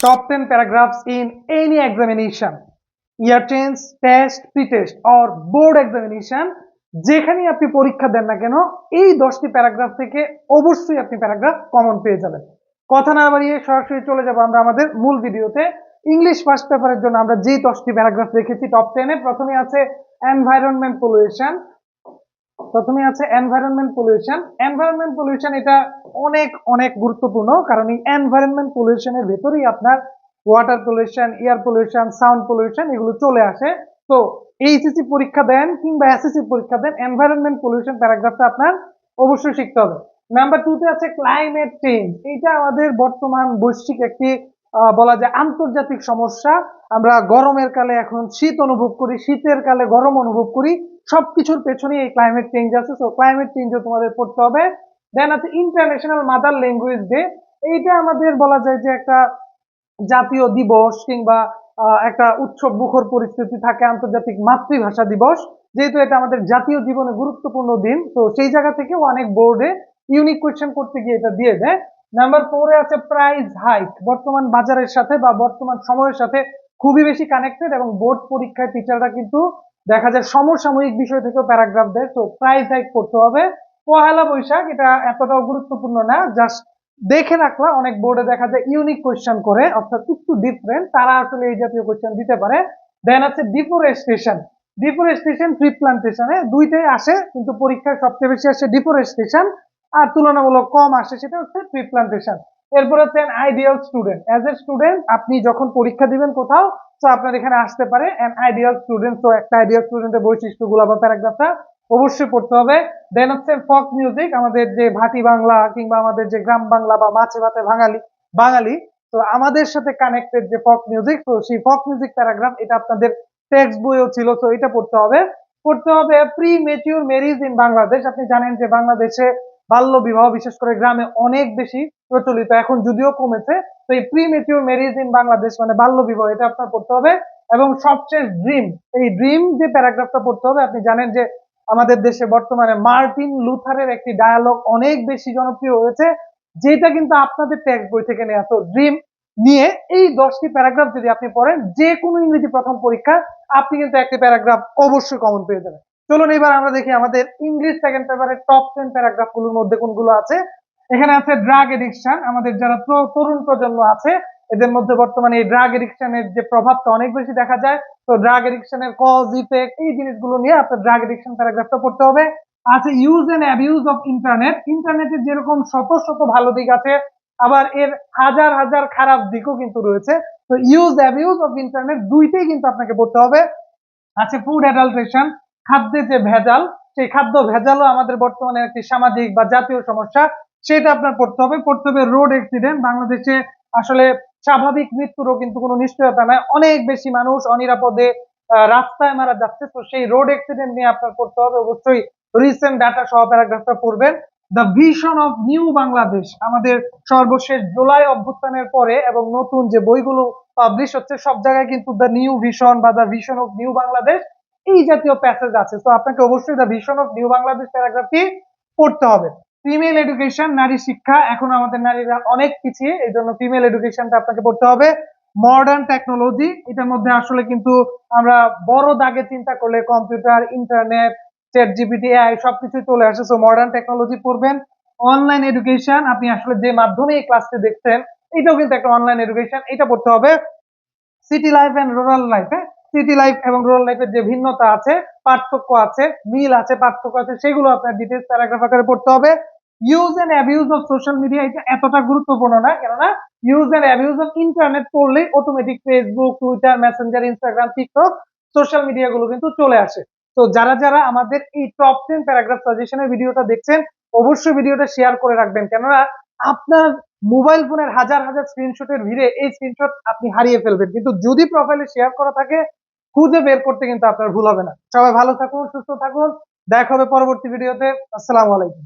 top 10 paragraphs in any examination, year change, test, pre-test or board examination, যেখানে আপনি পরীক্ষা দেন না কেন এই 10টি প্যারাগ্রাফ থেকে অবশ্যই আপনি প্যারাগ্রাফ কমন পেয়ে যাবেন। কথা না বাড়িয়ে সরাসরি চলে যাব আমরা আমাদের মূল ভিডিওতে। ইংলিশ ফার্স্ট পেপারের জন্য আমরা যে 10টি প্যারাগ্রাফ রেখেছি টপ 10 এ প্রথমে আছে এনভায়রনমেন্ট পলিউশন। এনভায়রনমেন্ট পলিউশন এটা অনেক অনেক গুরুত্বপূর্ণ, কারণ এই এনভায়রনমেন্ট পলিউশনের ভেতরেই আপনার water pollution, air pollution, sound pollution এগুলো চলে আসে। তো এইচএসসি পরীক্ষা দেন কিংবা এসএসসি পরীক্ষা দেন, এনভায়রনমেন্ট পলিউশন প্যারাগ্রাফটা আপনার অবশ্যই শিখতে হবে। নাম্বার 2 তে আছে ক্লাইমেট চেঞ্জ। এটা আমাদের বর্তমান বৈশ্বিক একটি বলা যায় আন্তর্জাতিক সমস্যা। আমরা গরমের কালে এখন শীত অনুভব করি, শীতের কালে গরম অনুভব করি, সবকিছুর পেছনে এই ক্লাইমেট চেঞ্জ আছে। সো ক্লাইমেট চেঞ্জও তোমাদের পড়তে হবে। দেন আছে ইন্টারন্যাশনাল মাদার ল্যাঙ্গুয়েজ ডে। এইটা আমাদের বলা যায় যে একটা জাতীয় দিবস কিংবা একটা উৎসব মুখর পরিস্থিতি থাকে, আন্তর্জাতিক মাতৃভাষা দিবস, যেহেতু এটা আমাদের জাতীয় জীবনে গুরুত্বপূর্ণ দিন। তো সেই জায়গা থেকে অনেক বোর্ডে ইউনিক কোয়েশ্চেন করতে গিয়ে এটা দিয়ে দেয়। নাম্বার 4 এ আছে প্রাইস হাইক। বর্তমান বাজারের সাথে বা বর্তমান সময়ের সাথে খুবই বেশি কানেক্টেড, এবং বোর্ড পরীক্ষায় টিচাররা কিন্তু দেখা যায় সমসাময়িক বিষয় থেকেও প্যারাগ্রাফ দেয়। তো প্রাইস হাইক করতে হবে। পহেলা বৈশাখ এটা এতটাও গুরুত্বপূর্ণ না, জাস্ট দেখে রাখলা, অনেক বোর্ডে দেখা যায় ইউনিক কোয়েশ্চেন করে, অর্থাৎ একটু ডিফারেন্ট, তারা আসলে এই জাতীয় কোয়েশ্চেন দিতে পারে। দেন আছে ডিফরেস্টেশন ট্রি প্লান্টেশনে দুইটাই আসে, কিন্তু পরীক্ষায় সবচেয়ে বেশি আসে ডিফরেস্টেশন, আর তুলনামূলক কম আসে সেটা হচ্ছে ট্রি প্লান্টেশন। এরপর হচ্ছে ideal student. As a student আপনি যখন পরীক্ষা দিবেন কোথাও, তো আপনার এখানে আসতে পারে অ্যান আইডিয়াল স্টুডেন্ট। তো একটা আইডিয়াল স্টুডেন্টের বৈশিষ্ট্যগুলো বা প্যারাগ্রাফটা অবশ্যই পড়তে হবে। দেন হচ্ছে ফক মিউজিক, আমাদের যে ভাটি বাংলা কিংবা আমাদের যে গ্রাম বাংলা বা মাছে ভাতে বাঙালি, তো আমাদের সাথে কানেক্টেড যে ফক মিউজিক, তো সেই ফক মিউজিক প্যারাগ্রাফ এটা আপনাদের টেক্সট বইও ছিল, তো এটা পড়তে হবে। Pre mature marriage in Bangladesh. আপনি জানেন যে বাংলাদেশে বাল্য বিবাহ বিশেষ করে গ্রামে অনেক বেশি প্রচলিত, এখন যদিও কমেছে। তো এই pre mature marriage in Bangladesh মানে বাল্য বিবাহ, এটা আপনার পড়তে হবে। এবং সবচেয়ে ড্রিম, এই ড্রিম যে প্যারাগ্রাফটা পড়তে হবে। আপনি জানেন যে আমাদের দেশে বর্তমানে মার্টিন লুথারের একটি ডায়ালগ অনেক বেশি জনপ্রিয় হয়েছে, যেটা কিন্তু আপনাদের টেক্সট বই থেকে নেওয়া। তো ড্রিম নিয়ে এই 10টি প্যারাগ্রাফ যদি আপনি পড়েন, যে কোনো ইংরেজি প্রথম পরীক্ষা আপনি কিন্তু একটি প্যারাগ্রাফ অবশ্যই কমন পেয়ে যাবেন। চলুন এবার আমরা দেখি আমাদের ইংলিশ সেকেন্ড পেপারের টপ 10 প্যারাগ্রাফ গুলোর মধ্যে কোনগুলো আছে। এখানে আছে ড্রাগ এডিকশন। আমাদের যারা তরুণ প্রজন্ম আছে এদের মধ্যে বর্তমানে এই ড্রাগ এডিকশনের যে প্রভাবটা অনেক বেশি দেখা যায়। তো ড্রাগ এডিকশনের কজ ইফেক্ট এই জিনিসগুলো নিয়ে আপনার ড্রাগ এডিকশন প্যারাগ্রাফটা পড়তে হবে। আছে use and abuse of internet. ইন্টারনেটের যেরকম শত শত ভালো দিক আছে, আবার এর হাজার হাজার খারাপ দিকও কিন্তু রয়েছে। তো ইউজ অ্যাবিউজ অফ ইন্টারনেট দুইটাই কিন্তু আপনাকে পড়তে হবে। আছে ফুড অ্যাডাল্ট্রেশন, খাদ্যে যে ভেজাল, সেই খাদ্য ভেজালও আমাদের বর্তমানে একটি সামাজিক বা জাতীয় সমস্যা, সেটা আপনার পড়তে হবে। Road accident. বাংলাদেশে আসলে স্বাভাবিক মৃত্যুরও কিন্তু কোনো নিশ্চয়তা নাই, অনেক বেশি মানুষ অনিরাপদে রাস্তায় মারা যাচ্ছে। তো সেই রোড অ্যাক্সিডেন্ট নিয়ে আপনার পড়তে হবে। অবশ্যই রিসেন্ট ডাটা সহ প্যারাগ্রাফটা পড়বেন। The vision of new Bangladesh, আমাদের সর্বশেষ জুলাই অভ্যুত্থানের পরে এবং নতুন যে বইগুলো পাবলিশ হচ্ছে সব জায়গায় কিন্তু দ্য নিউ ভিশন বা the vision of new Bangladesh এই জাতীয় প্যাসেজ আছে। তো আপনাকে অবশ্যই the vision of new Bangladesh প্যারাগ্রাফটি পড়তে হবে। ফিমেল এডুকেশন, নারী শিক্ষা। এখন আমাদের নারীরা অনেক পিছিয়ে, এই জন্য ফিমেল এডুকেশনটা আপনাকে পড়তে হবে। মডার্ন টেকনোলজি, এটার মধ্যে আসলে কিন্তু আমরা বড় দাগে চিন্তা করলে computer, internet, chat GPT, AI সবকিছু চলে আসে। সো মডার্ন টেকনোলজি পড়বেন। অনলাইন এডুকেশন, আপনি আসলে যে মাধ্যমে এই ক্লাসটি দেখছেন এটাও কিন্তু একটা অনলাইন এডুকেশন, এটা পড়তে হবে। City life and rural life, city life এবং রুরাল লাইফের যে ভিন্নতা আছে, পার্থক্য আছে, মিল আছে, পার্থক্য আছে, সেগুলো আপনার ডিটেইলস প্যারাগ্রাফ আকারে পড়তে হবে। Use and abuse of social media, এটা এতটা গুরুত্বপূর্ণ না, কেননা use and abuse of internet পড়লেই automatic Facebook, Twitter, Messenger, Instagram, TikTok social media গুলো কিন্তু চলে আসে। তো যারা যারা আমাদের এই টপ 10 প্যারাগ্রাফ সাজেশনের ভিডিওটা দেখছেন, অবশ্যই ভিডিওটা শেয়ার করে রাখবেন, কেননা আপনার মোবাইল ফোনের হাজার হাজার স্ক্রিনশটের ভিড়ে এই স্ক্রিনশট আপনি হারিয়ে ফেলবেন, কিন্তু যদি প্রোফাইলে শেয়ার করা থাকে খুঁজে বের করতে কিন্তু আপনার ভুল হবে না। সবাই ভালো থাকুন, সুস্থ থাকুন, দেখা হবে পরবর্তী ভিডিওতে। আসসালামু আলাইকুম।